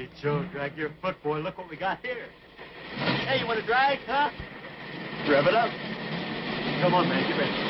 Hey, Joe, drag your foot, boy. Look what we got here. Hey, you want to drag, huh? Rev it up. Come on, man. Get ready.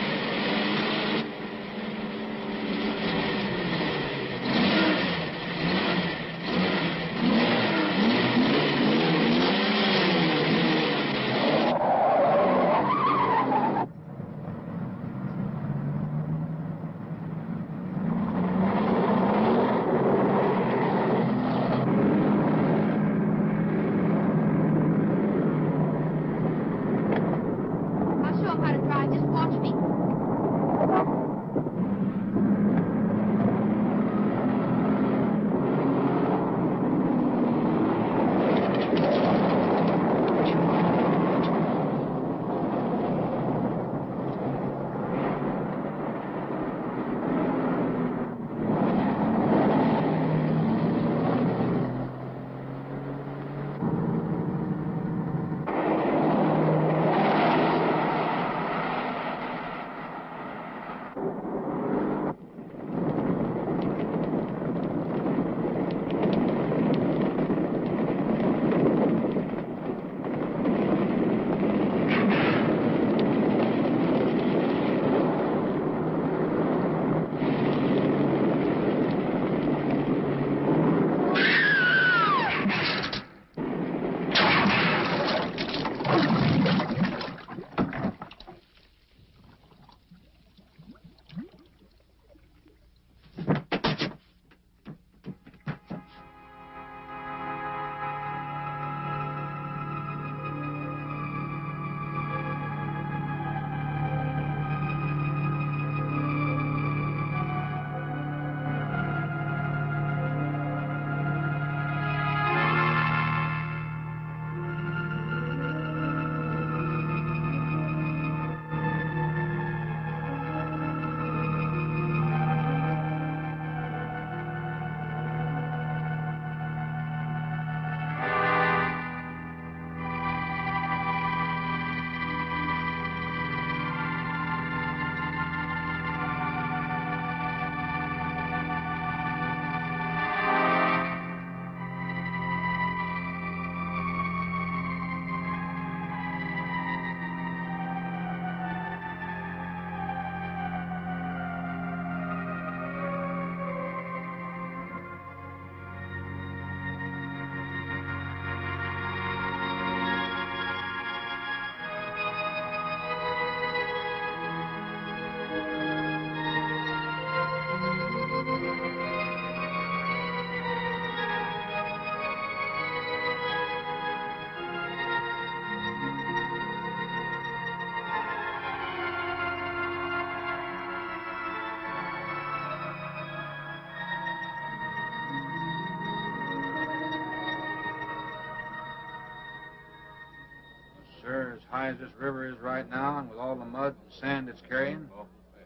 Sir, as high as this river is right now, and with all the mud and sand it's carrying,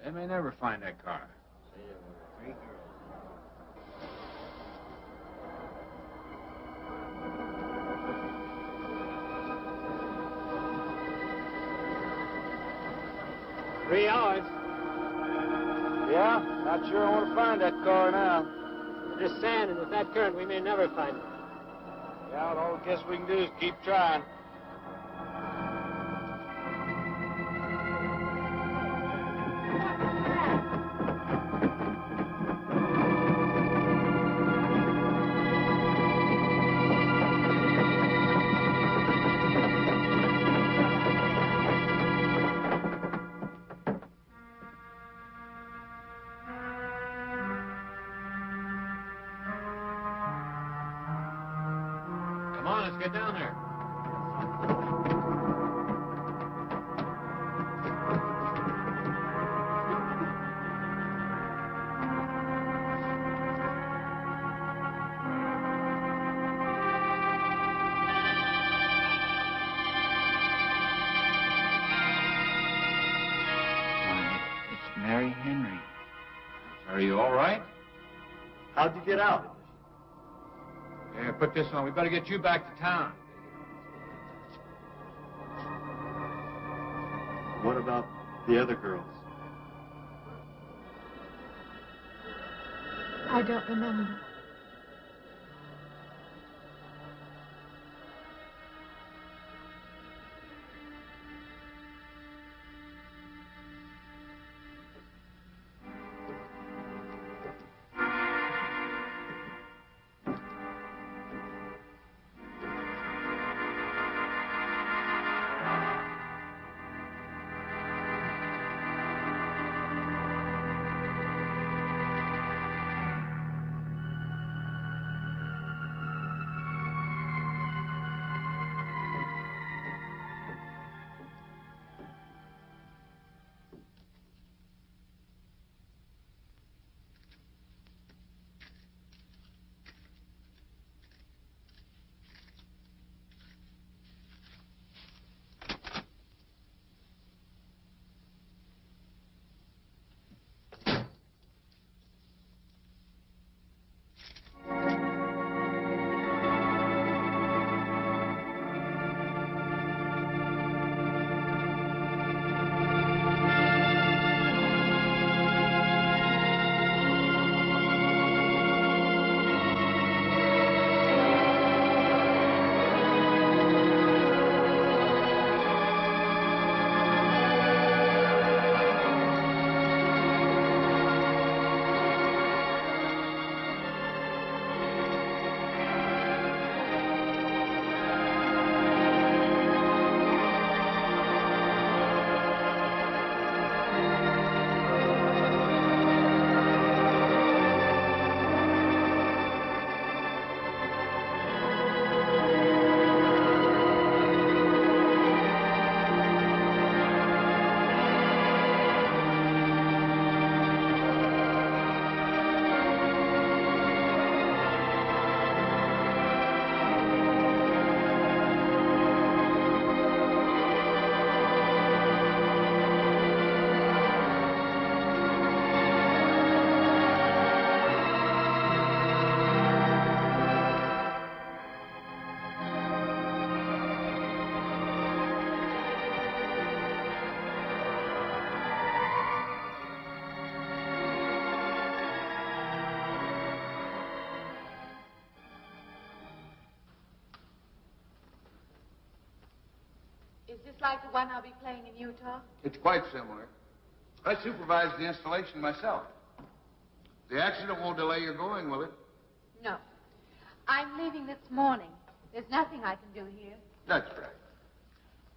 they may never find that car. Three hours. Yeah? Not sure I want to find that car now. There's sand, and with that current, we may never find it. Yeah, well, all I guess we can do is keep trying. Come on, let's get down there. It's Mary Henry. Are you all right? How'd you get out? Yeah, put this on. We better get you back to town. What about the other girls? I don't remember. Is this like the one I'll be playing in Utah? It's quite similar. I supervised the installation myself. The accident won't delay your going, will it? No. I'm leaving this morning. There's nothing I can do here. That's right.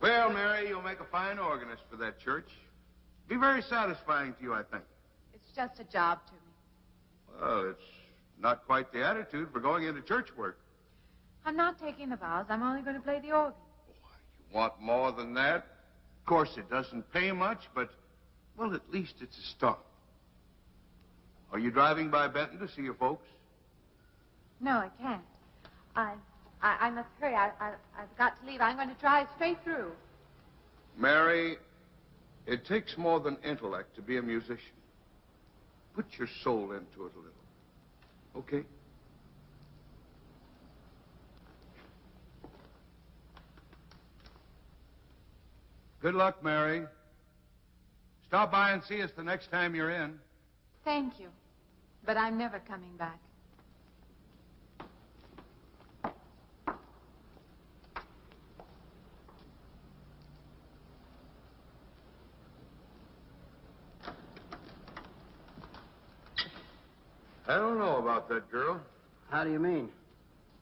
Well, Mary, you'll make a fine organist for that church. Be very satisfying to you, I think. It's just a job to me. Well, it's not quite the attitude for going into church work. I'm not taking the vows. I'm only going to play the organ. You want more than that? Of course, it doesn't pay much, but, well, at least it's a start. Are you driving by Benton to see your folks? No, I can't. I must hurry. I've got to leave. I'm going to drive straight through. Mary, it takes more than intellect to be a musician. Put your soul into it a little. Okay? Good luck, Mary. Stop by and see us the next time you're in. Thank you. But I'm never coming back. I don't know about that girl. How do you mean?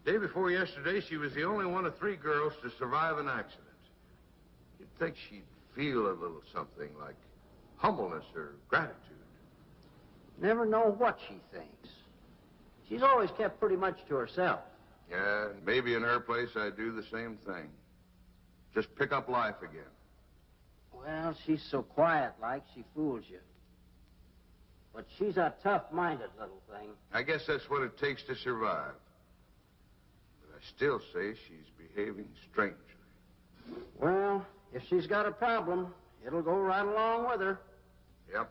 Day before yesterday, she was the only one of 3 girls to survive an accident. You'd think she'd feel a little something like humbleness or gratitude. Never know what she thinks. She's always kept pretty much to herself. Yeah, maybe in her place I'd do the same thing. Just pick up life again. Well, she's so quiet-like, she fools you. But she's a tough-minded little thing. I guess that's what it takes to survive. But I still say she's behaving strangely. Well, if she's got a problem, it'll go right along with her. Yep.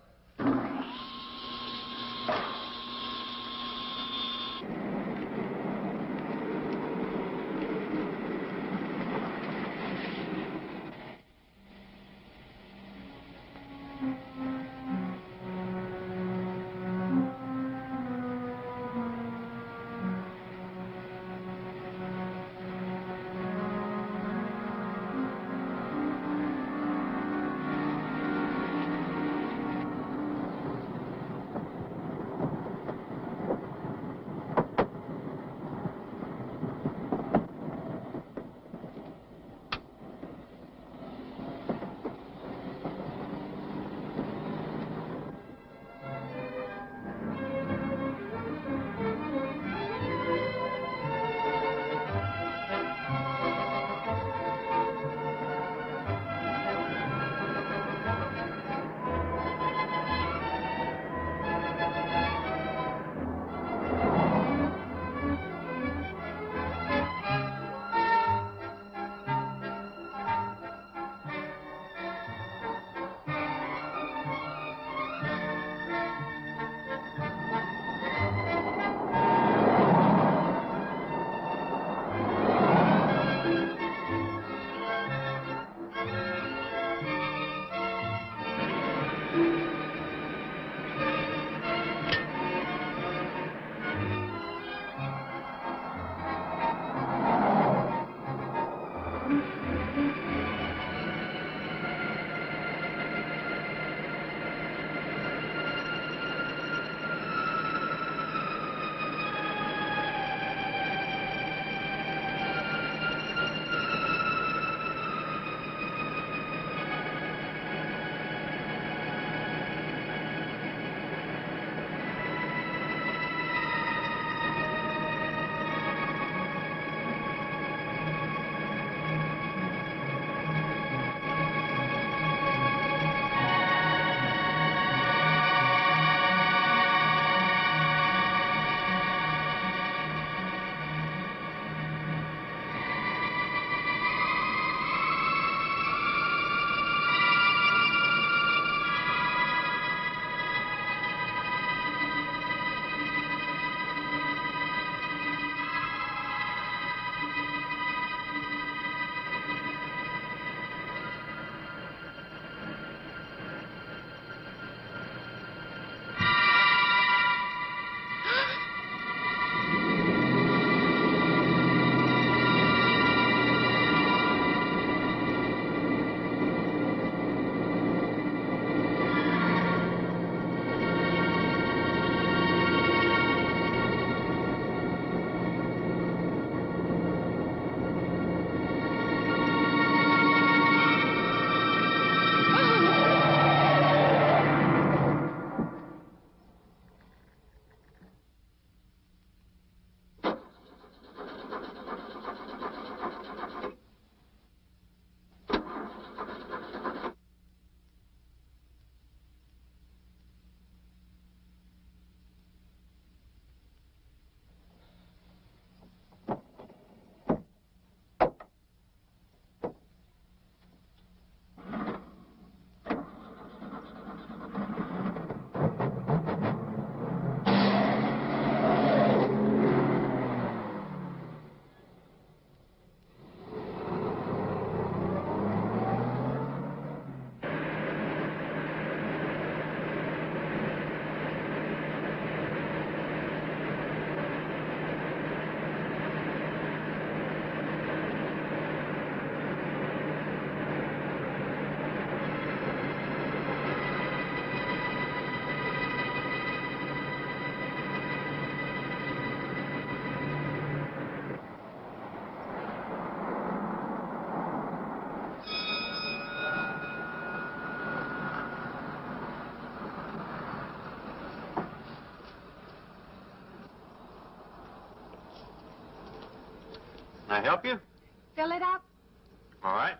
Can I help you? Fill it up. All right.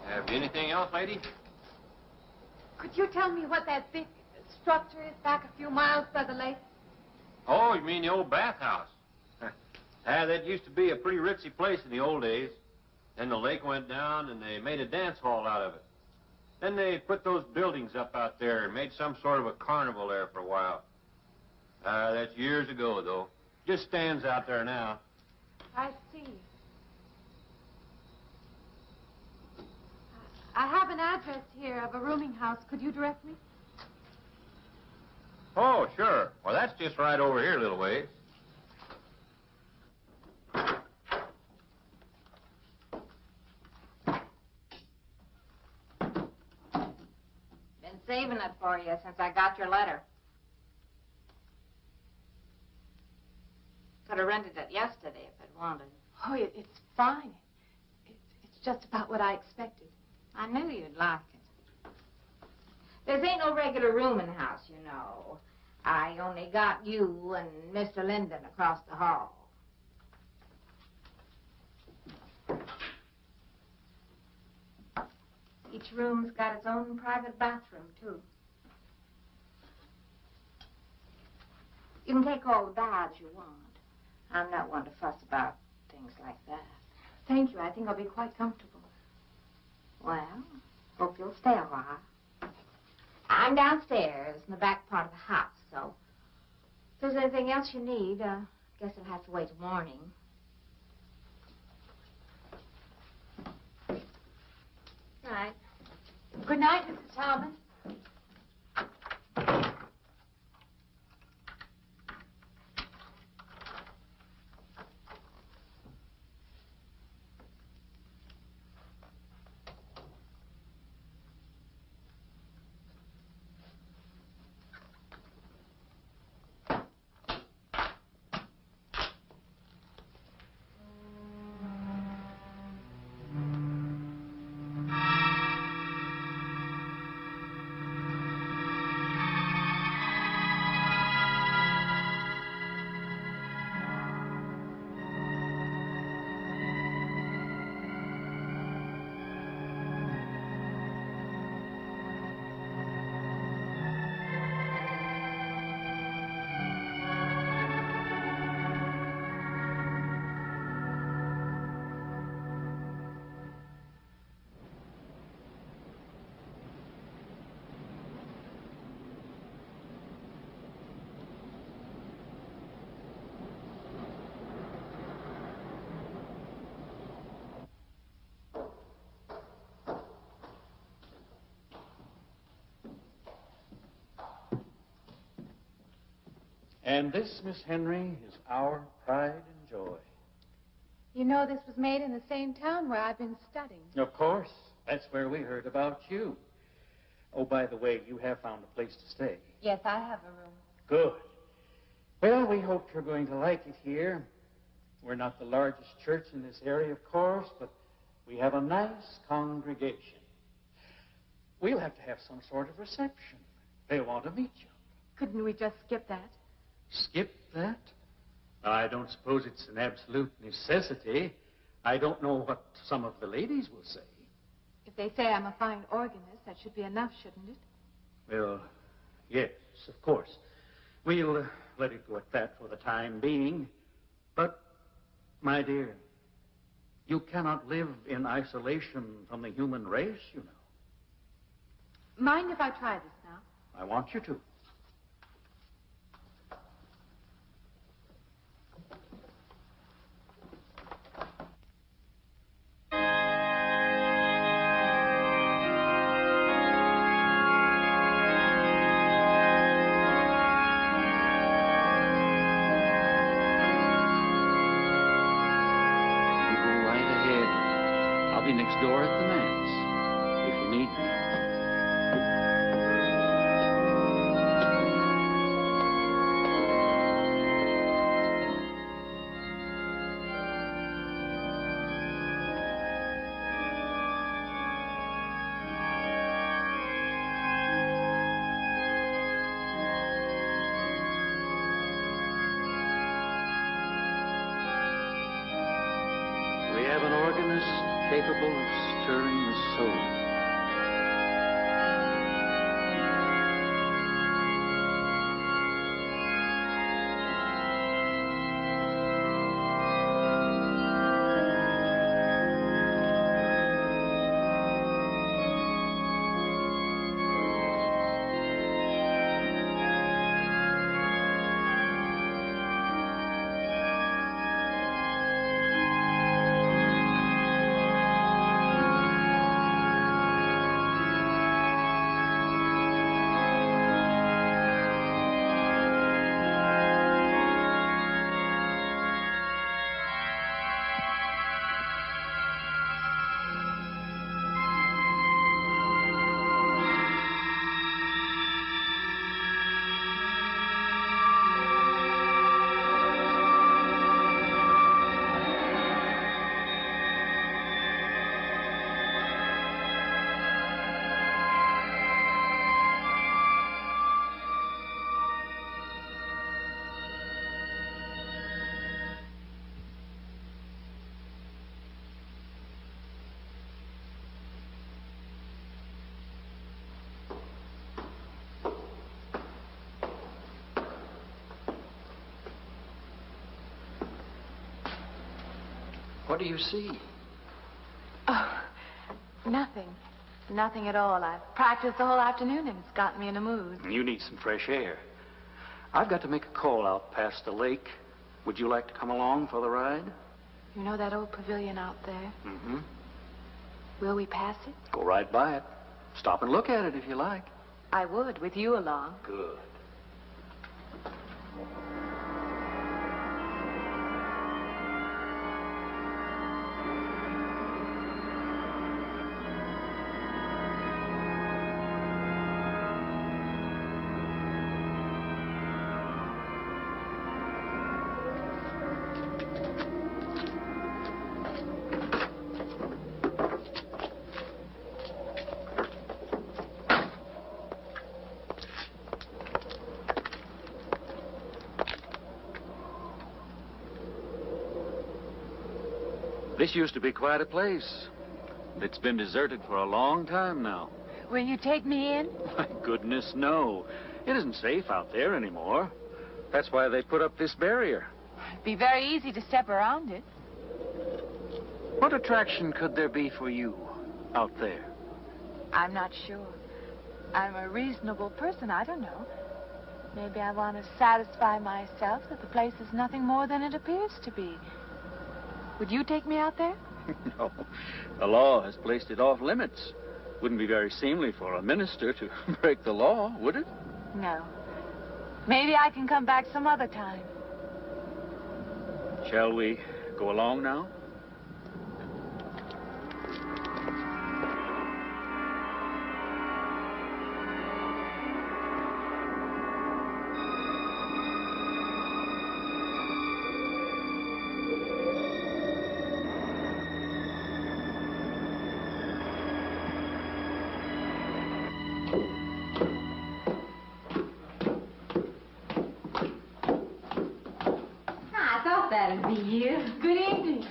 Have you anything else, lady? Could you tell me what that big structure is back a few miles by the lake? Oh, you mean the old bathhouse? That used to be a pretty ritzy place in the old days. Then the lake went down and they made a dance hall out of it. Then they put those buildings up out there and made some sort of a carnival there for a while. That's years ago, though. Just stands out there now. I see. I have an address here of a rooming house. Could you direct me? Oh, sure. Well, that's just right over here a little ways. Been saving it for you since I got your letter. Could have rented it yesterday if I'd wanted. Oh, it's fine. It's just about what I expected. I knew you'd like it. There ain't no regular rooming house, you know. I only got you and Mr. Linden across the hall. Each room's got its own private bathroom, too. You can take all the baths you want. I'm not one to fuss about things like that. Thank you. I think I'll be quite comfortable. Well, hope you'll stay a while. I'm downstairs in the back part of the house, so if there's anything else you need, guess it'll have to wait till morning. Right. Good night, Mrs. Talman. And this, Miss Henry, is our pride and joy. You know this was made in the same town where I've been studying. Of course. That's where we heard about you. Oh, by the way, you have found a place to stay. Yes, I have a room. Good. Well, we hope you're going to like it here. We're not the largest church in this area, of course, but we have a nice congregation. We'll have to have some sort of reception. They'll want to meet you. Couldn't we just skip that? Skip that? I don't suppose it's an absolute necessity. I don't know what some of the ladies will say. If they say I'm a fine organist, that should be enough, shouldn't it? Well, yes, of course. We'll let it go at that for the time being. But, my dear, you cannot live in isolation from the human race, you know. Mind if I try this now? I want you to. Next door at the manse. If you need me. We have an organist capable of stirring the soul. What do you see? Oh, nothing. Nothing at all. I've practiced the whole afternoon and it's gotten me in a mood. You need some fresh air. I've got to make a call out past the lake. Would you like to come along for the ride? You know that old pavilion out there? Mm-hmm. Will we pass it? Go right by it. Stop and look at it if you like. I would, with you along. Good. This used to be quite a place. It's been deserted for a long time now. Will you take me in? My goodness, no. It isn't safe out there anymore. That's why they put up this barrier. It'd be very easy to step around it. What attraction could there be for you out there? I'm not sure. I'm a reasonable person. I don't know. Maybe I want to satisfy myself that the place is nothing more than it appears to be. Would you take me out there? No. The law has placed it off limits. Wouldn't be very seemly for a minister to break the law, would it? No. Maybe I can come back some other time. Shall we go along now? That'll be you. Good evening.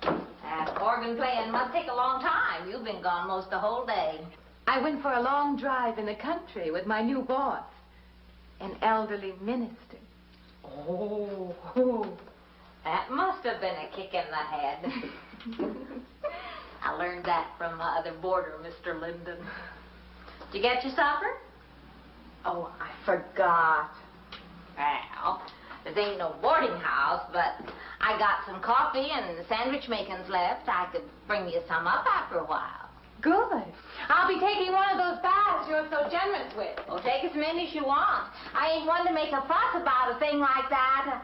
That organ playing must take a long time. You've been gone most the whole day. I went for a long drive in the country with my new boss, an elderly minister. Oh, that must have been a kick in the head. I learned that from my other boarder, Mr. Linden. Did you get your supper? Oh, I forgot. Well, this ain't no boarding house, but I got some coffee and sandwich makings left. I could bring you some up after a while. Good. I'll be taking one of those baths you're so generous with. Well, take as many as you want. I ain't one to make a fuss about a thing like that.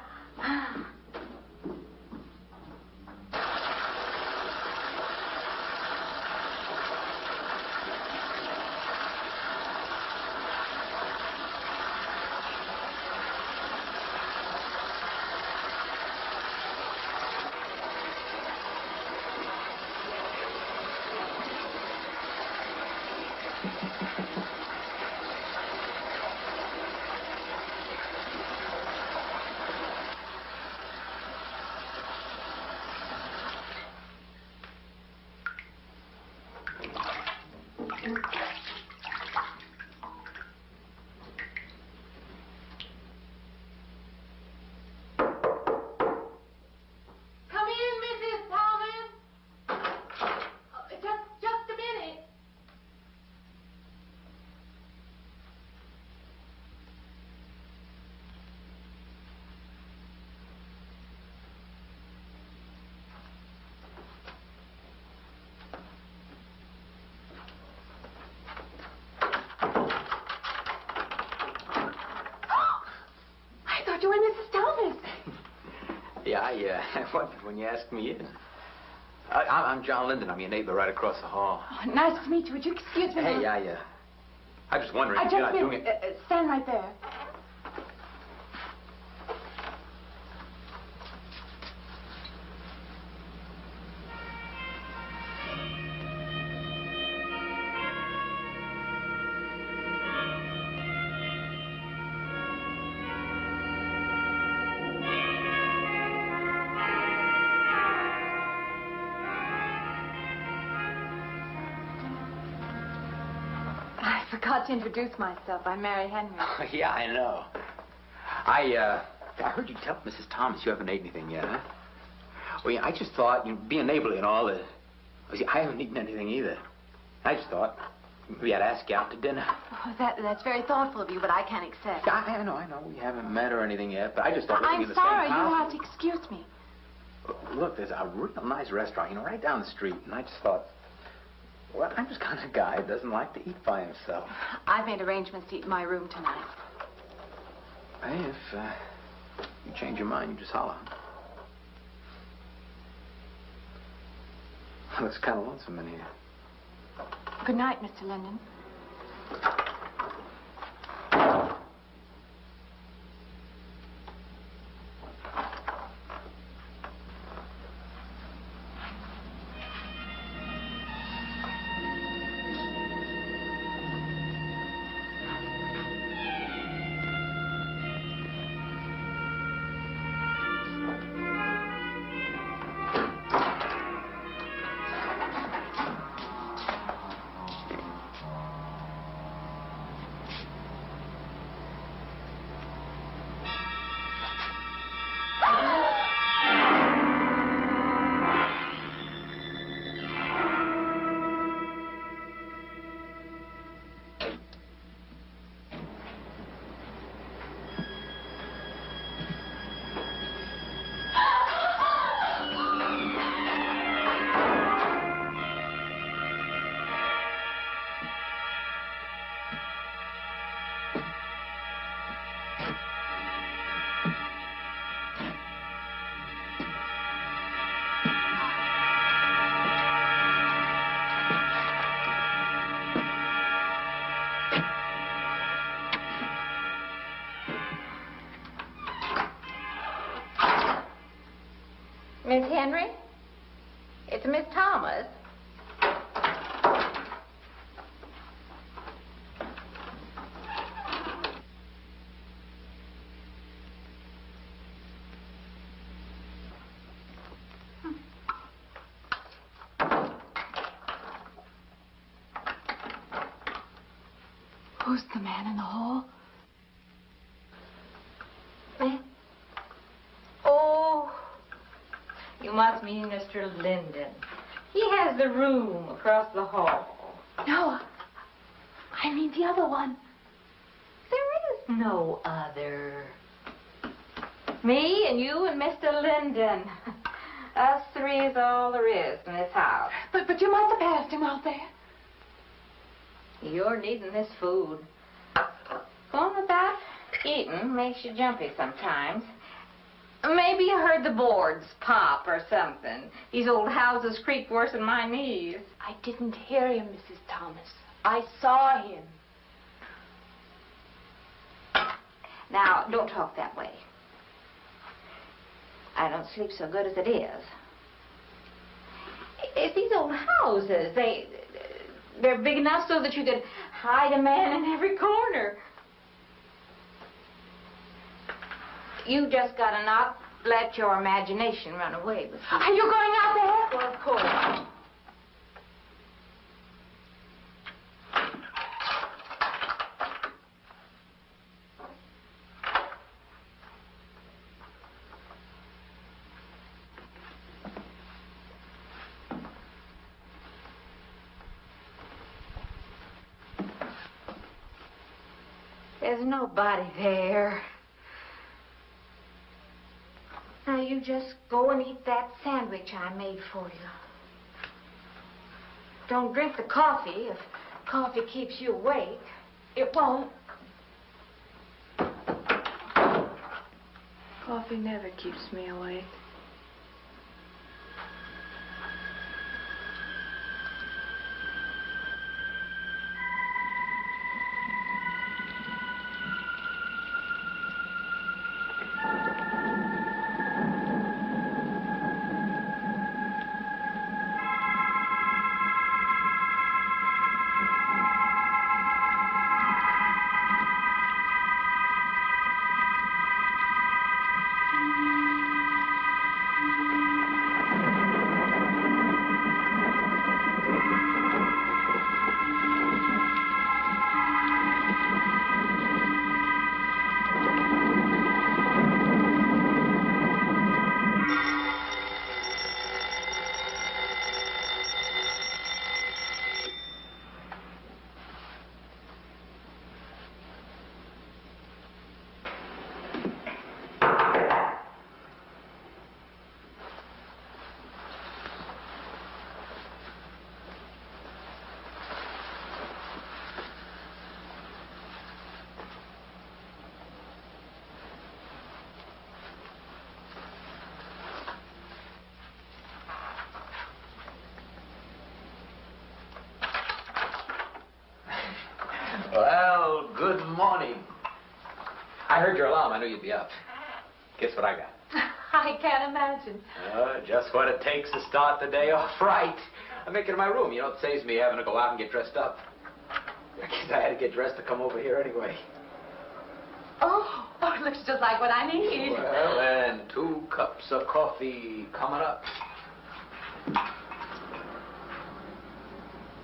Come in, Mrs. Thomas. Just a minute. I thought you were Mrs. Thomas. Yeah, I wondered when you asked me in. I'm John Linden. I'm your neighbor right across the hall. Oh, nice to meet you. Would you excuse me? Hey, I was wondering if I you're just not doing been... it. stand right there. I forgot to introduce myself. I'm Mary Henry. Oh, yeah, I know. I heard you tell Mrs. Thomas you haven't ate anything yet, huh? Well, yeah, I just thought, being neighborly and all, I haven't eaten anything either. I just thought maybe I'd ask you out to dinner. Oh, that's very thoughtful of you, but I can't accept. Yeah, I know. We haven't met or anything yet, but I just thought living in I'm the sorry. same house. You'll have to excuse me. Look, there's a real nice restaurant, right down the street, and I just thought, well, I'm just kind of guy that doesn't like to eat by himself. I've made arrangements to eat in my room tonight. Hey, if you change your mind, you just holler. Looks kind of lonesome in here. Good night, Mr. Linden. Miss Henry? It's Miss Thomas. Who's the man in the hall? Me? Oh, you must mean Mr. Linden. He has the room across the hall. No, I mean the other one. There is no other. Me and you and Mr. Linden. Us three is all there is in this house. But you must have passed him out there. You're needing this food. Going without eating makes you jumpy sometimes. Maybe you heard the boards pop or something. These old houses creak worse than my knees. I didn't hear him, Mrs. Thomas. I saw him. Now, don't talk that way. I don't sleep so good as it is. It's these old houses. They're big enough so that you could hide a man in every corner. You just gotta not let your imagination run away with you. Are you going out there? Well, of course. There's nobody there. Now, you just go and eat that sandwich I made for you. Don't drink the coffee. If coffee keeps you awake, it won't. Coffee never keeps me awake. Well, good morning. I heard your alarm. I knew you'd be up. Guess what I got? I can't imagine. Just what it takes to start the day off right. I make it in my room. You know, it saves me having to go out and get dressed up. I guess I had to get dressed to come over here anyway. Oh, it looks just like what I need. Well, and 2 cups of coffee coming up.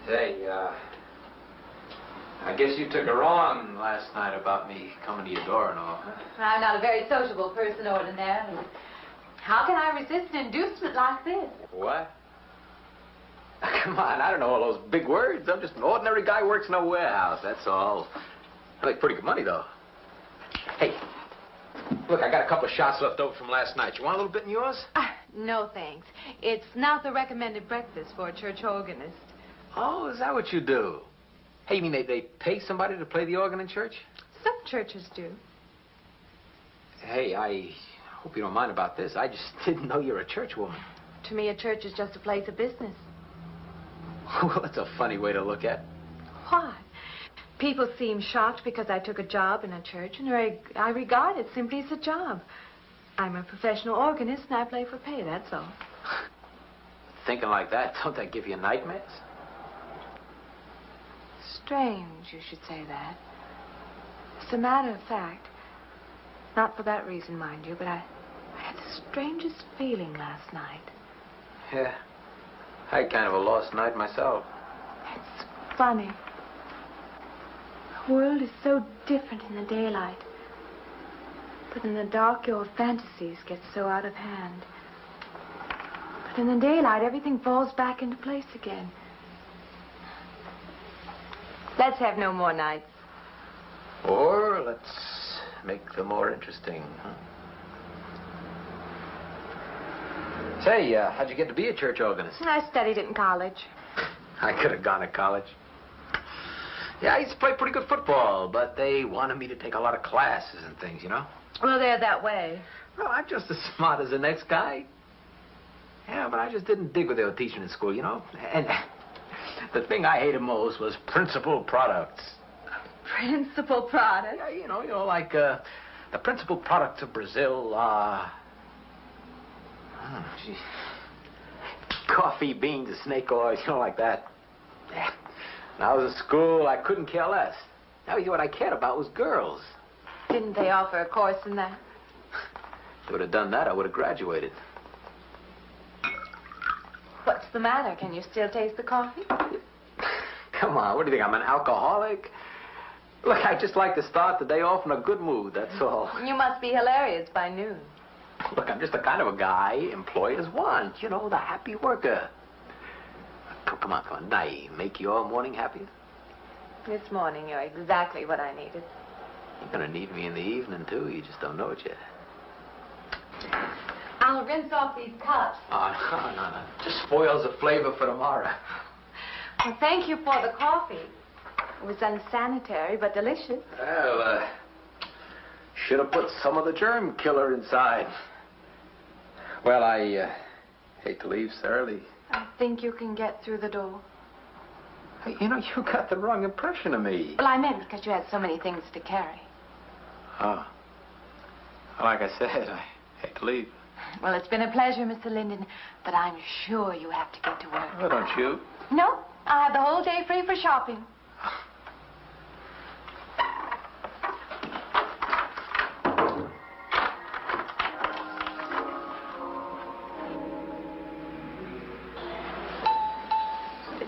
Say, I guess you took her on last night about me coming to your door and all, huh? I'm not a very sociable person ordinarily. How can I resist an inducement like this? What? Come on, I don't know all those big words. I'm just an ordinary guy who works in a warehouse, that's all. I make pretty good money, though. Hey, look, I got a couple of shots left over from last night. You want a little bit in yours? No, thanks. It's not the recommended breakfast for a church organist. Oh, is that what you do? Hey, you mean they pay somebody to play the organ in church? Some churches do. Hey, I hope you don't mind about this. I just didn't know you're a church woman. To me, a church is just a place of business. Well, that's a funny way to look at it. Why? People seem shocked because I took a job in a church, and I regard it simply as a job. I'm a professional organist, and I play for pay, that's all. Thinking like that, don't that give you nightmares? Strange you should say that. As a matter of fact, not for that reason, mind you, but I had the strangest feeling last night. Yeah, I had kind of a lost night myself. It's funny. The world is so different in the daylight. But in the dark, your fantasies get so out of hand. But in the daylight, everything falls back into place again. Let's have no more nights. Or let's make them more interesting, huh? Say, how'd you get to be a church organist? I studied it in college. I could have gone to college. Yeah, I used to play pretty good football, but they wanted me to take a lot of classes and things, you know? Well, they're that way. Well, I'm just as smart as the next guy. Yeah, but I just didn't dig what they were teaching in school, you know? And the thing I hated most was principal products. Principal product? Yeah, you know, like the principal products of Brazil are... coffee, beans, and snake oil, you know, like that. Yeah. When I was at school, I couldn't care less. Now, you know, what I cared about was girls. Didn't they offer a course in that? If they would have done that, I would have graduated. What's the matter? Can you still taste the coffee? Come on, what do you think, I'm an alcoholic? Look, I just like to start the day off in a good mood, that's all. You must be hilarious by noon. Look, I'm just the kind of a guy employers want. You know, the happy worker. Come on. Did I make your morning happier? This morning, you're exactly what I needed. You're gonna need me in the evening, too. You just don't know it yet. I'll rinse off these cups. Oh, no. Just spoils the flavor for tomorrow. Well, thank you for the coffee. It was unsanitary, but delicious. Well, should have put some of the germ killer inside. Well, I hate to leave so early. I think you can get through the door. Hey, you know, you got the wrong impression of me. Well, I meant because you had so many things to carry. Oh. Like I said, I hate to leave. Well, it's been a pleasure, Mr. Linden, but I'm sure you have to get to work. Oh, don't you? No, I'll have the whole day free for shopping.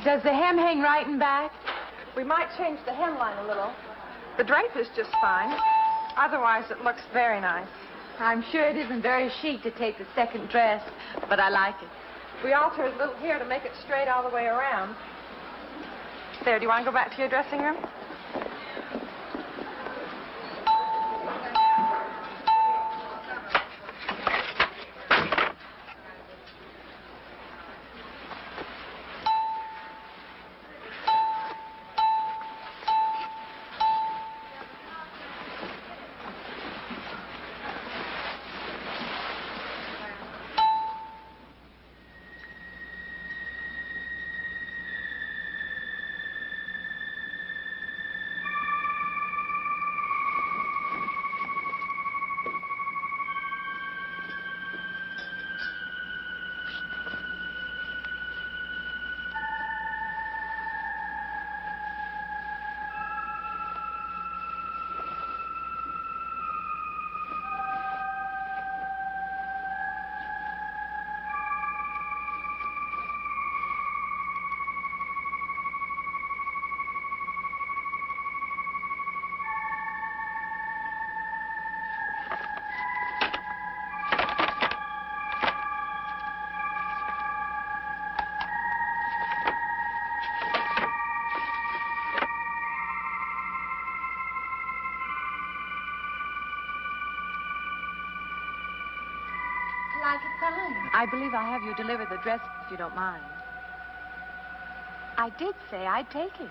Does the hem hang right and back? We might change the hemline a little. The drape is just fine. Otherwise, it looks very nice. I'm sure it isn't very chic to take the second dress, but I like it. We alter a little here to make it straight all the way around. There, do you want to go back to your dressing room? I believe I'll have you deliver the dress if you don't mind. I did say I'd take it.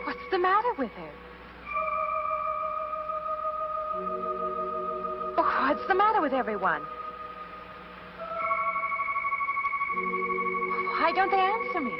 What's the matter with her? Oh, what's the matter with everyone? Why don't they answer me?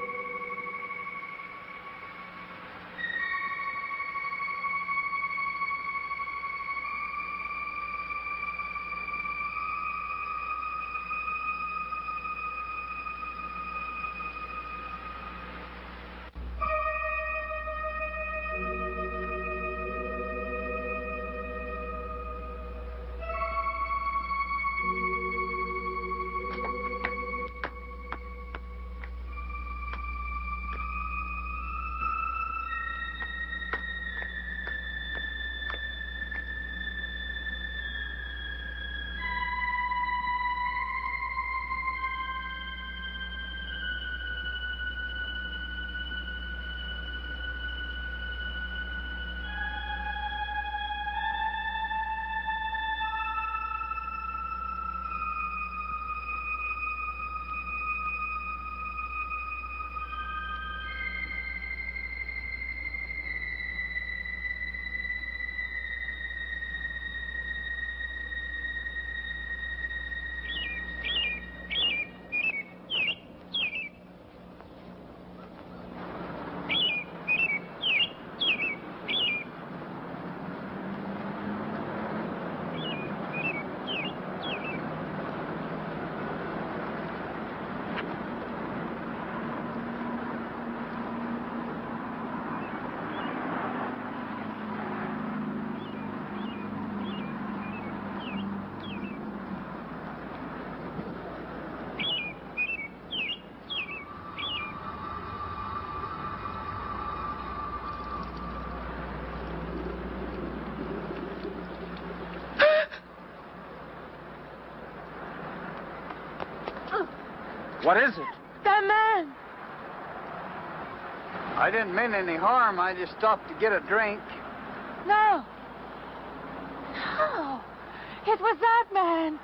What is it? That man. I didn't mean any harm. I just stopped to get a drink. No. No. It was that man.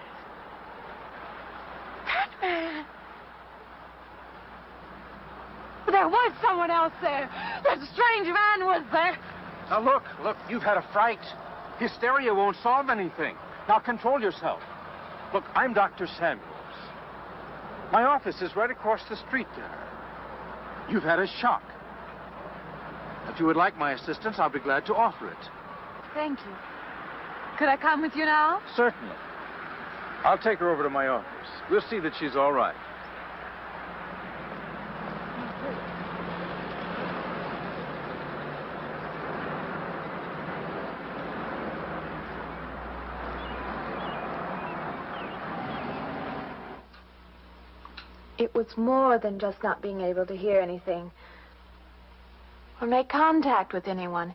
That man. But there was someone else there. That strange man was there. Now, look, you've had a fright. Hysteria won't solve anything. Now, control yourself. Look, I'm Dr. Samuels. My office is right across the street there. You've had a shock. If you would like my assistance, I'll be glad to offer it. Thank you. Could I come with you now? Certainly. I'll take her over to my office. We'll see that she's all right. It was more than just not being able to hear anything or make contact with anyone.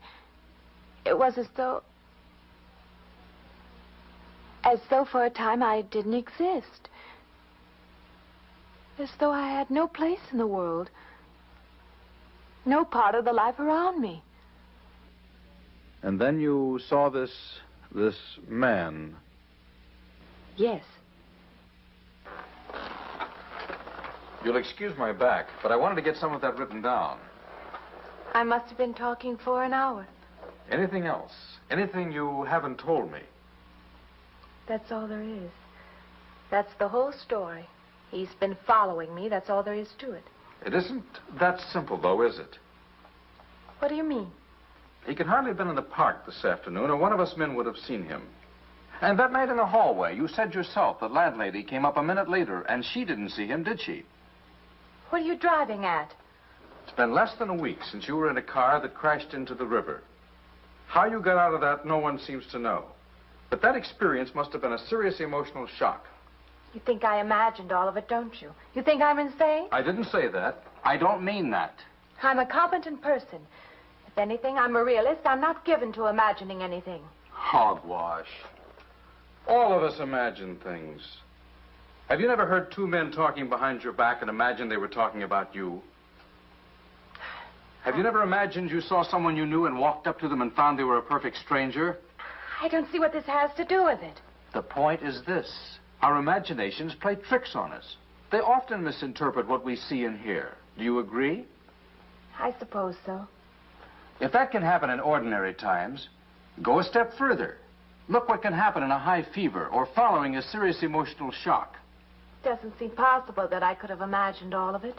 It was as though for a time I didn't exist. As though I had no place in the world. No part of the life around me. And then you saw this man. Yes. You'll excuse my back, but I wanted to get some of that written down. I must have been talking for an hour. Anything else? Anything you haven't told me? That's all there is. That's the whole story. He's been following me. That's all there is to it. It isn't that simple, though, is it? What do you mean? He could hardly have been in the park this afternoon, or one of us men would have seen him. And that night in the hallway, you said yourself the landlady came up a minute later, and she didn't see him, did she? What are you driving at? It's been less than a week since you were in a car that crashed into the river. How you got out of that, no one seems to know. But that experience must have been a serious emotional shock. You think I imagined all of it, don't you? You think I'm insane? I didn't say that. I don't mean that. I'm a competent person. If anything, I'm a realist. I'm not given to imagining anything. Hogwash. All of us imagine things. Have you never heard two men talking behind your back and imagined they were talking about you? Have you never imagined you saw someone you knew and walked up to them and found they were a perfect stranger? I don't see what this has to do with it. The point is this. Our imaginations play tricks on us. They often misinterpret what we see and hear. Do you agree? I suppose so. If that can happen in ordinary times, go a step further. Look what can happen in a high fever or following a serious emotional shock. Doesn't seem possible that I could have imagined all of it.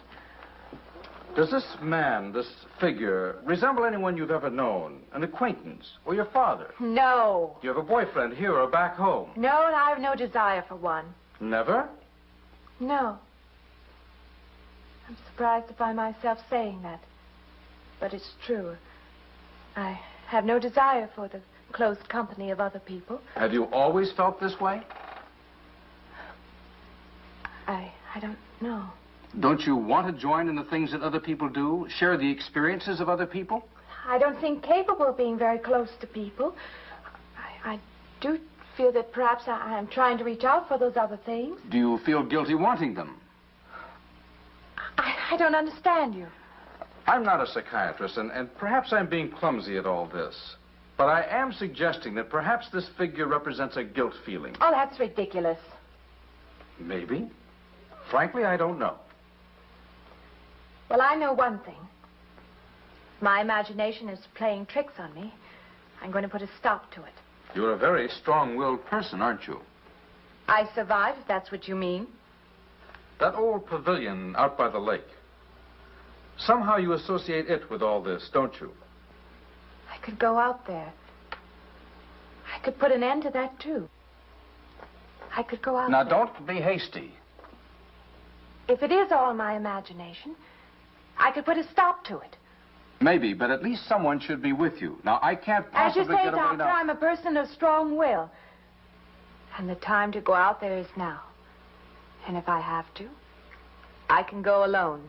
Does this man, this figure, resemble anyone you've ever known? An acquaintance? Or your father? No. Do you have a boyfriend here or back home? No, and I have no desire for one. Never? No. I'm surprised to find myself saying that. But it's true. I have no desire for the close company of other people. Have you always felt this way? I don't know. Don't you want to join in the things that other people do? Share the experiences of other people? I don't think capable of being very close to people. I do feel that perhaps I'm trying to reach out for those other things. Do you feel guilty wanting them? I don't understand you. I'm not a psychiatrist, and perhaps I'm being clumsy at all this. But I am suggesting that perhaps this figure represents a guilt feeling. Oh, that's ridiculous. Maybe. Frankly, I don't know. Well, I know one thing. My imagination is playing tricks on me. I'm going to put a stop to it. You're a very strong-willed person, aren't you? I survive, if that's what you mean. That old pavilion out by the lake. Somehow you associate it with all this, don't you? I could go out there. I could put an end to that, too. I could go out Now, there. don't be hasty. If it is all my imagination, I could put a stop to it. Maybe, but at least someone should be with you. Now, I can't As you possibly say, get away Doctor, now. I'm a person of strong will. And the time to go out there is now. And if I have to, I can go alone.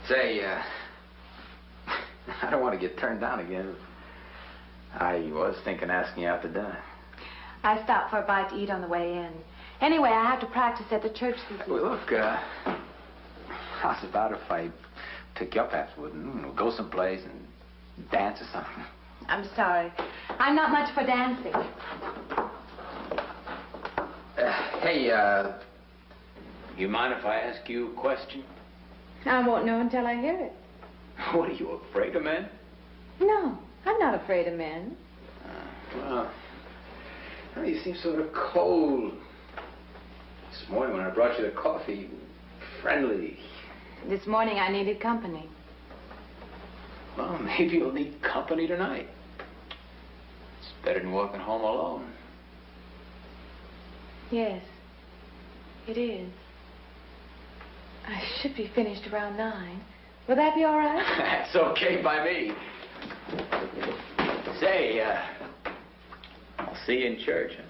Say, I don't want to get turned down again. I was thinking asking you out to dinner. I stopped for a bite to eat on the way in. Anyway, I have to practice at the church this evening. Well, look, how's about if I took you up afterward and go someplace and dance or something? I'm sorry. I'm not much for dancing. Hey, you mind if I ask you a question? I won't know until I hear it. What, are you afraid of men? No, I'm not afraid of men. Well, you seem sort of cold. This morning when I brought you the coffee, friendly. This morning I needed company. Well, maybe you'll need company tonight. It's better than walking home alone. Yes, it is. I should be finished around 9. Will that be all right? That's okay by me. Say, I'll see you in church, huh?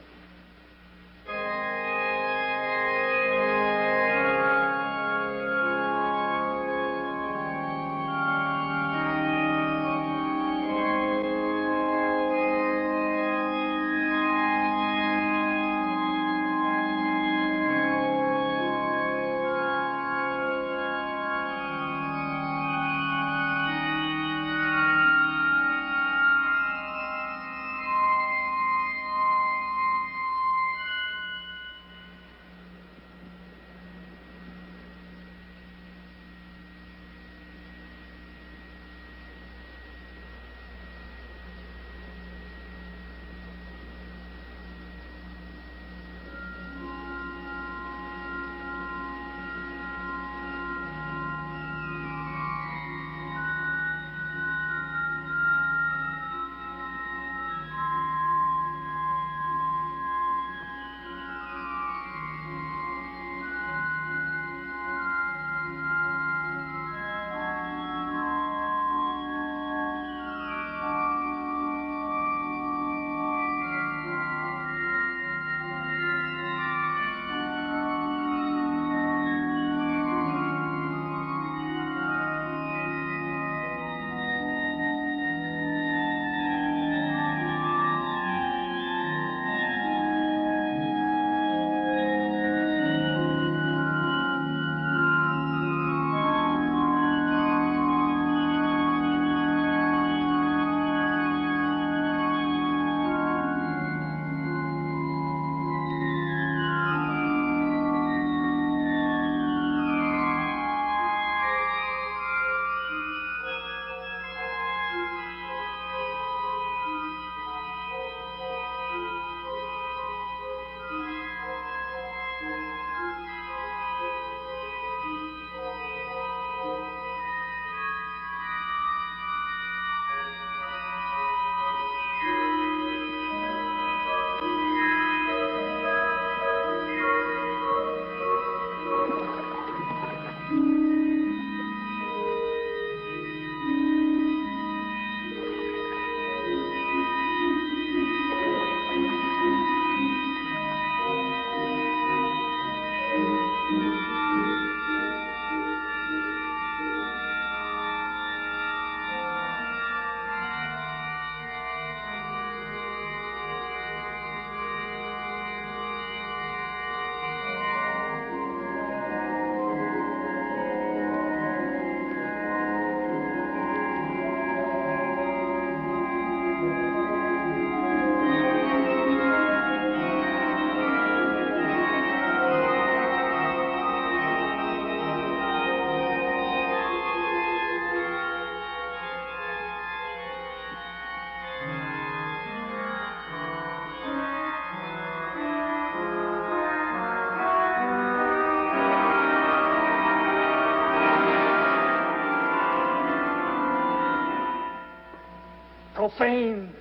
Profane.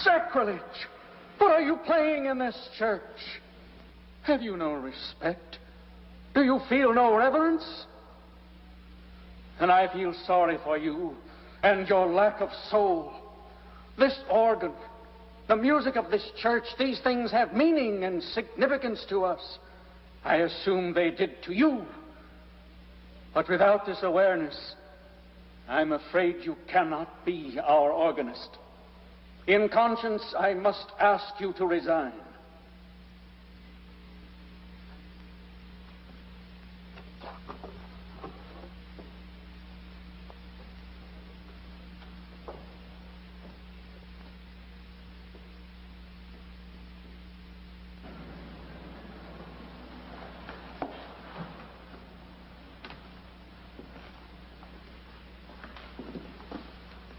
Sacrilege. What are you playing in this church? Have you no respect? Do you feel no reverence? And I feel sorry for you and your lack of soul. This organ, the music of this church, these things have meaning and significance to us. I assume they did to you. But without this awareness, I'm afraid you cannot be our organist. In conscience, I must ask you to resign.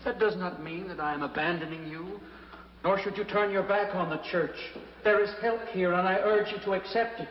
That does not mean that I am abandoning you, nor should you turn your back on the church. There is help here, and I urge you to accept it.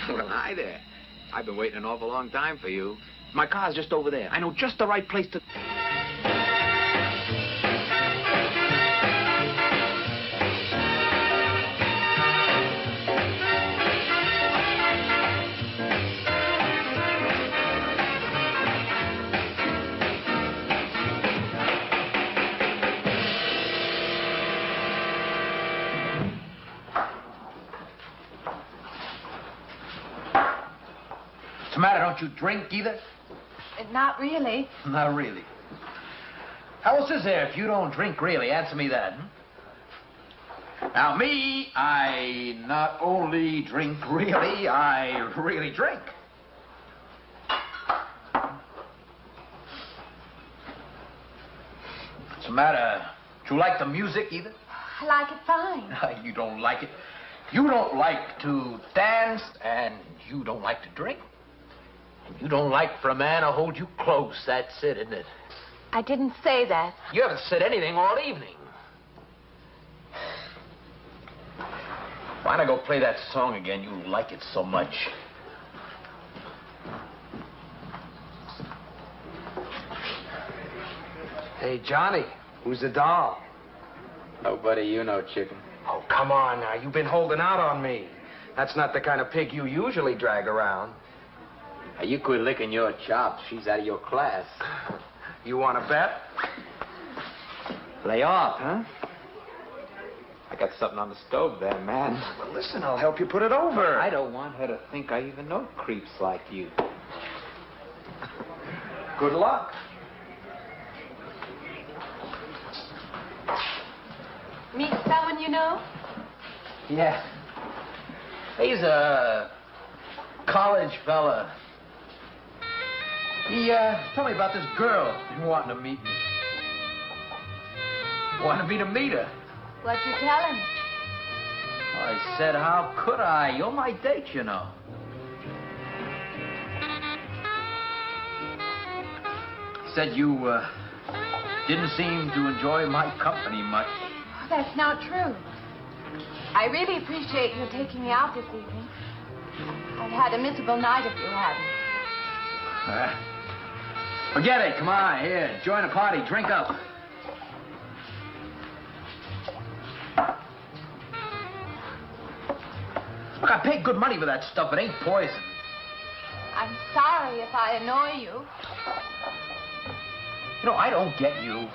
Well, hi there. I've been waiting an awful long time for you. My car's just over there. I know just the right place to... What's the matter? Don't you drink either? Not really. Not really. How else is there if you don't drink really? Answer me that. Now, me, I not only drink really, I really drink. What's the matter? Do you like the music either? I like it fine. You don't like it. You don't like to dance, and you don't like to drink. And you don't like for a man to hold you close. That's it, isn't it? I didn't say that. You haven't said anything all evening. Why not go play that song again? You like it so much. Hey, Johnny, who's the doll? Nobody you know, chicken. Oh, come on now. You've been holding out on me. That's not the kind of pig you usually drag around. Now, you quit licking your chops. She's out of your class. You want to bet? Lay off, huh? I got something on the stove there, man. Well, listen, I'll help you put it over. I don't want her to think I even know creeps like you. Good luck. Meet someone you know? Yeah. He's a college fella. He told me about this girl wanting to meet me. Wanted me to meet her. What'd you tell him? I said, how could I? You're my date, you know. Said you didn't seem to enjoy my company much. Oh, that's not true. I really appreciate you taking me out this evening. I'd had a miserable night if you hadn't. Forget it. Come on, here. Join the party. Drink up. Look, I paid good money for that stuff. It ain't poison. I'm sorry if I annoy you. You know, I don't get you.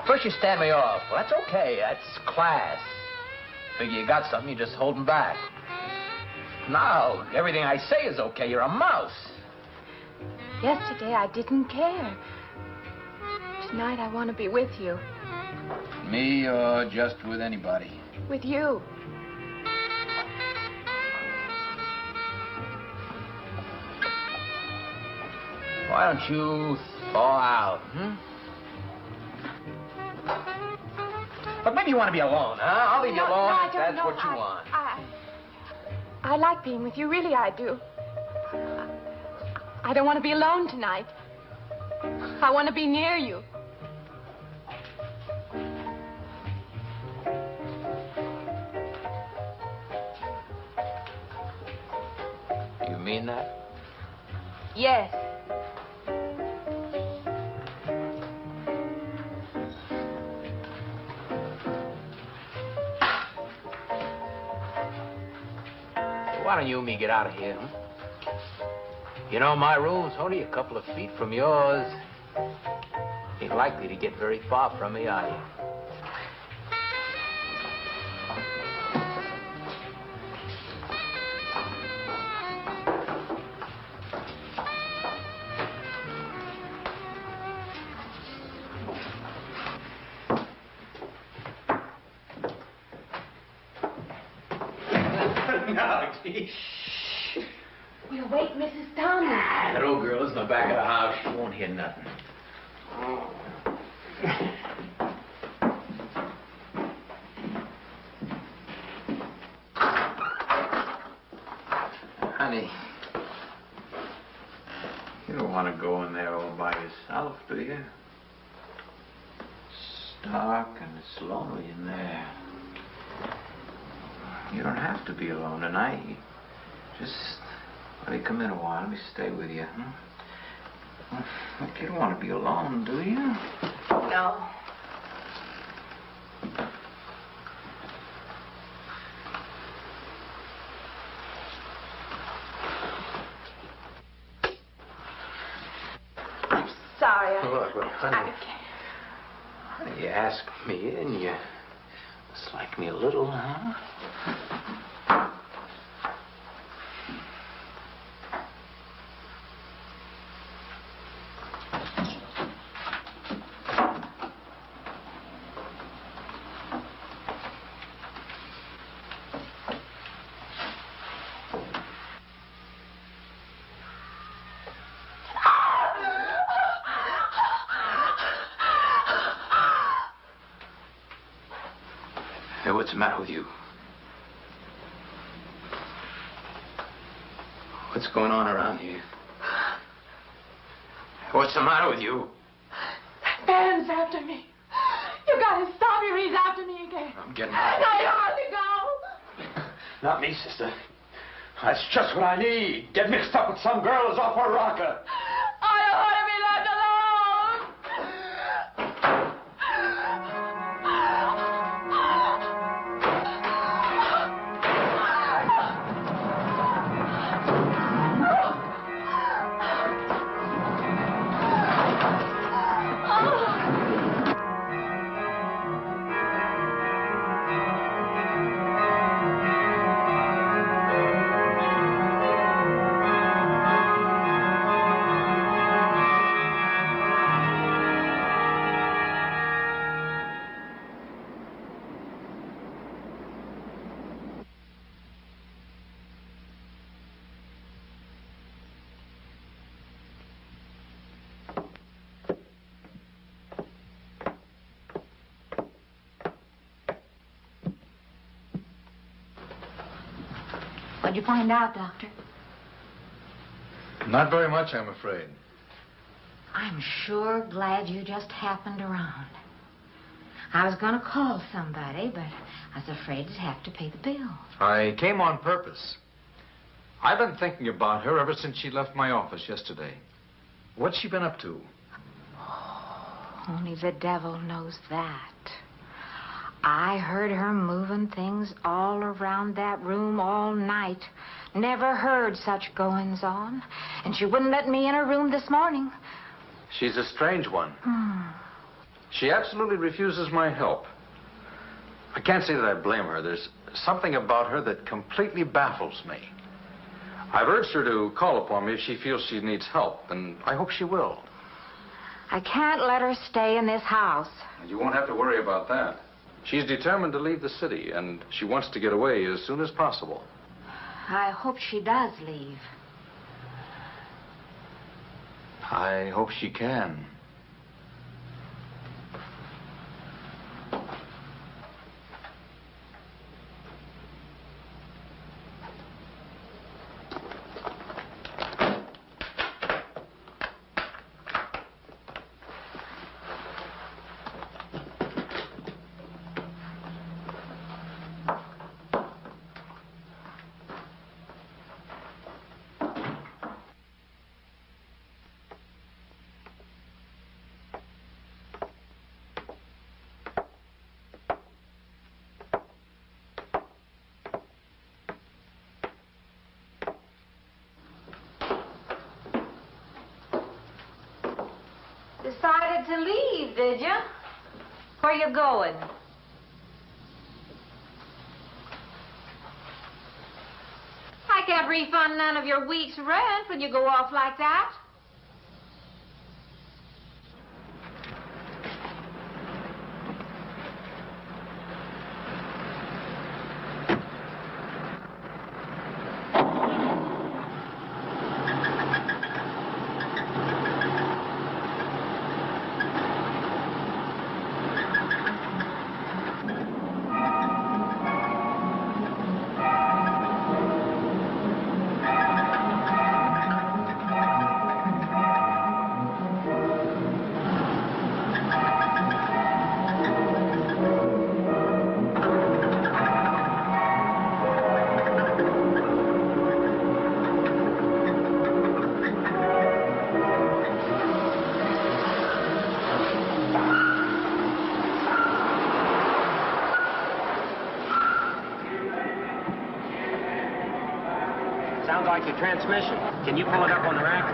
First you stand me off. Well, that's okay. That's class. Figure you got something, you're just holding back. Now, everything I say is okay. You're a mouse. Yesterday, I didn't care. Tonight, I want to be with you. Me or just with anybody? With you. Why don't you thaw out, But maybe you want to be alone, huh? I'll leave you alone no, if that's what you want. I like being with you. Really, I do. I don't want to be alone tonight. I want to be near you. You mean that? Yes. Why don't you and me get out of here, huh? You know, my room's only a couple of feet from yours. Ain't likely to get very far from me, are you? No, gee. We'll wake Mrs. Thomas. That old girl's in the back of the house. She won't hear nothing. Honey, you don't want to go in there all by yourself, do you? It's dark and it's lonely in there. You don't have to be alone tonight. Just let me come in a while. Let me stay with you, huh? Look, you don't want to be alone, do you? No. I'm sorry. Look, honey. Honey, you asked me in. You dislike me a little, huh? Hey, what's the matter with you? What's going on around here? What's the matter with you? That man's after me. You gotta stop him. He's after me again. I'm getting out. Now you ought to go. Not me, sister. That's just what I need. Get mixed up with some girl who's off her rocker. I don't want to be left alone. What'd you find out, Doctor? Not very much, I'm afraid. I'm sure glad you just happened around. I was going to call somebody, but I was afraid to have to pay the bill. I came on purpose. I've been thinking about her ever since she left my office yesterday. What's she been up to? Only the devil knows that. I heard her moving things all around that room all night. Never heard such goings on. And she wouldn't let me in her room this morning. She's a strange one. She absolutely refuses my help. I can't say that I blame her. There's something about her that completely baffles me. I've urged her to call upon me if she feels she needs help, and I hope she will. I can't let her stay in this house. You won't have to worry about that. She's determined to leave the city, and she wants to get away as soon as possible. I hope she does leave. I hope she can. to leave, did you? Where you going? I can't refund none of your week's rent when you go off like that. Sounds like your transmission. Can you pull it up on the rack?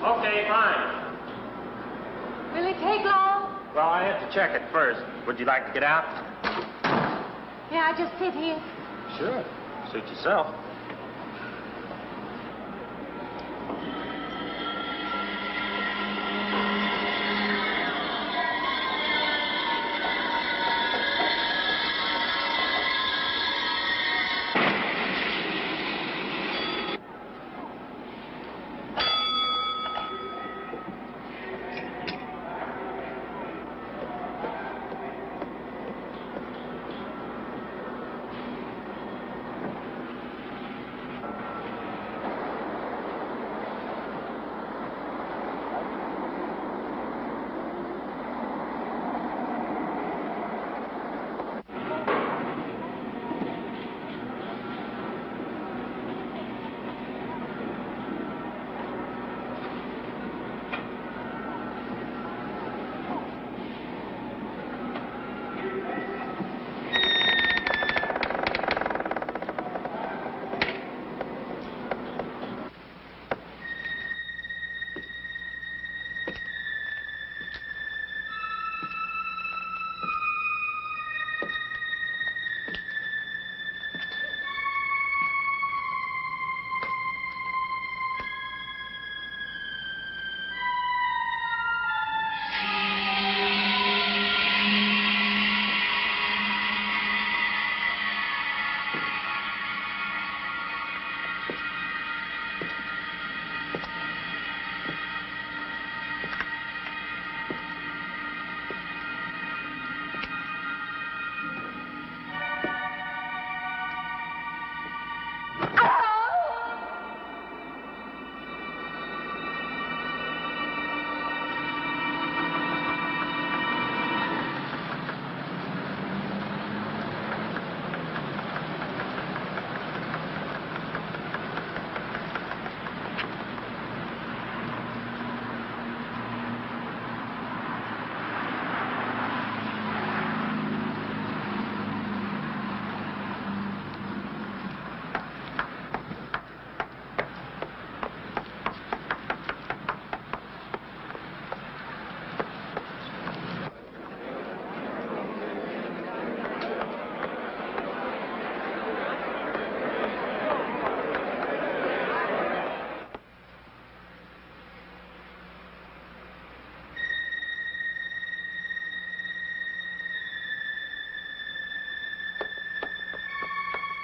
Okay, fine. Will it take long? Well, I have to check it first. Would you like to get out? Yeah, I just sit here. Sure. Suit yourself.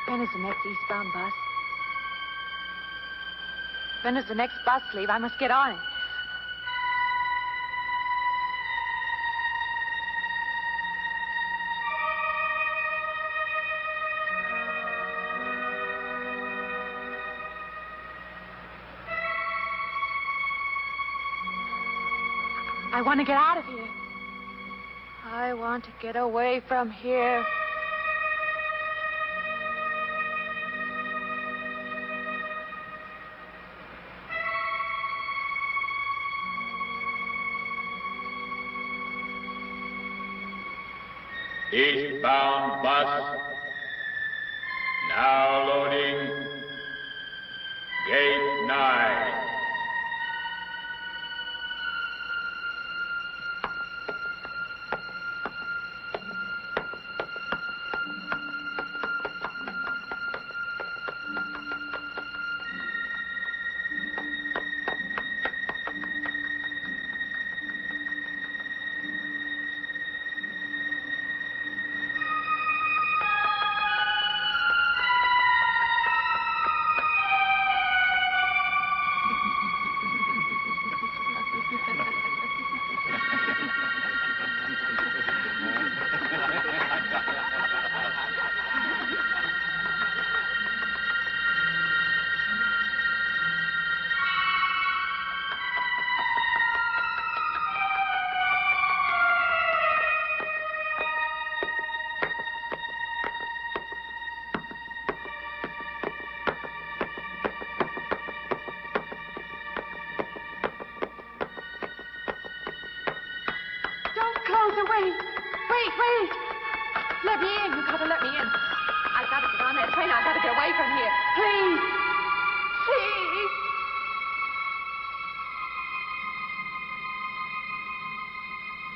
When is the next eastbound bus? When does the next bus leave? I must get on it. I want to get out of here. I want to get away from here. Eastbound bus. Now loading. Gate 9. Wait. Let me in. You gotta let me in. I gotta get on that train. I gotta get away from here. Please. Please.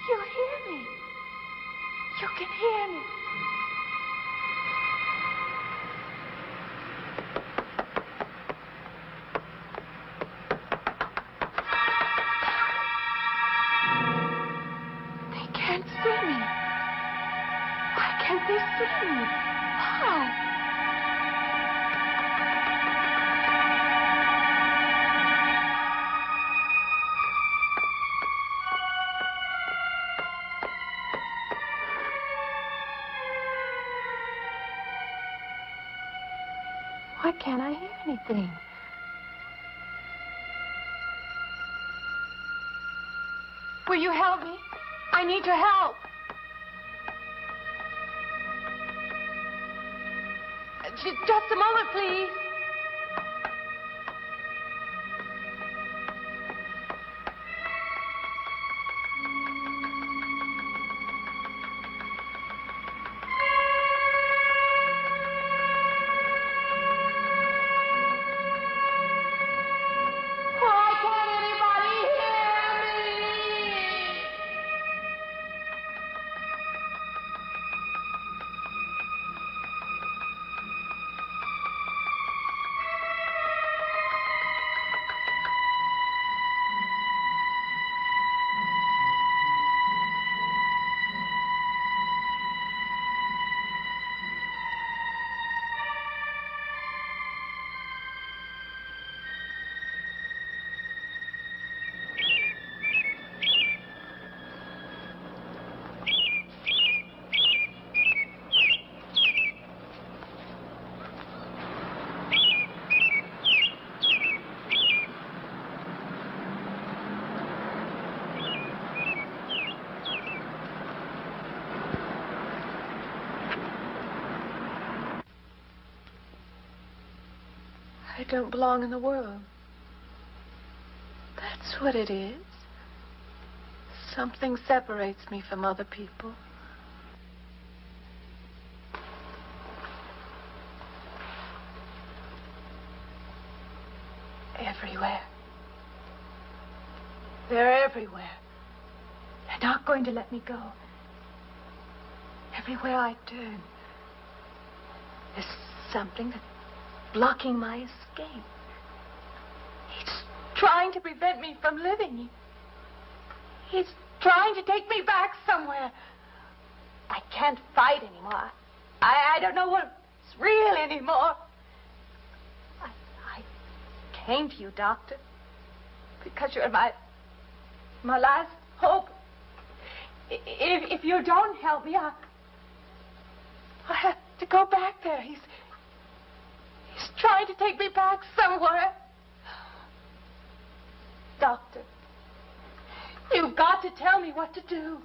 You hear me. You can hear me. Why can't I hear anything? Will you help me? I need your help. Just a moment, please. I don't belong in the world. That's what it is. Something separates me from other people. Everywhere. They're everywhere. They're not going to let me go. Everywhere I turn, there's something that's blocking my escape. He's trying to prevent me from living. He's trying to take me back somewhere. I can't fight anymore. I don't know what's real anymore. I came to you, Doctor, because you're my last hope. If you don't help me, I have to go back there. He's trying to take me back somewhere. Doctor, you've got to tell me what to do.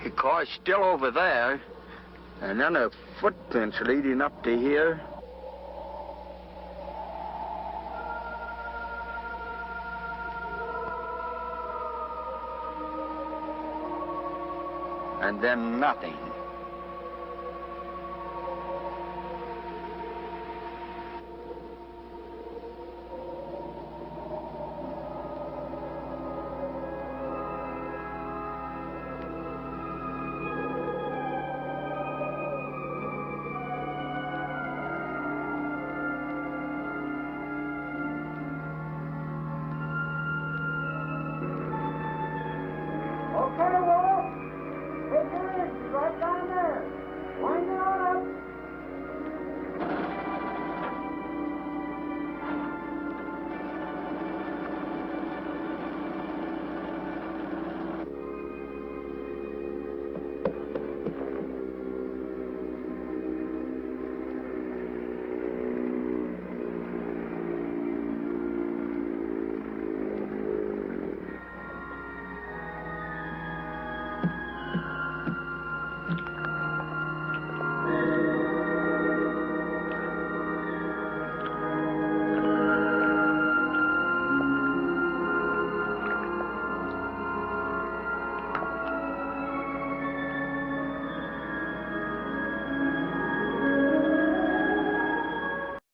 The car's still over there. And then a footprints leading up to here. And then nothing.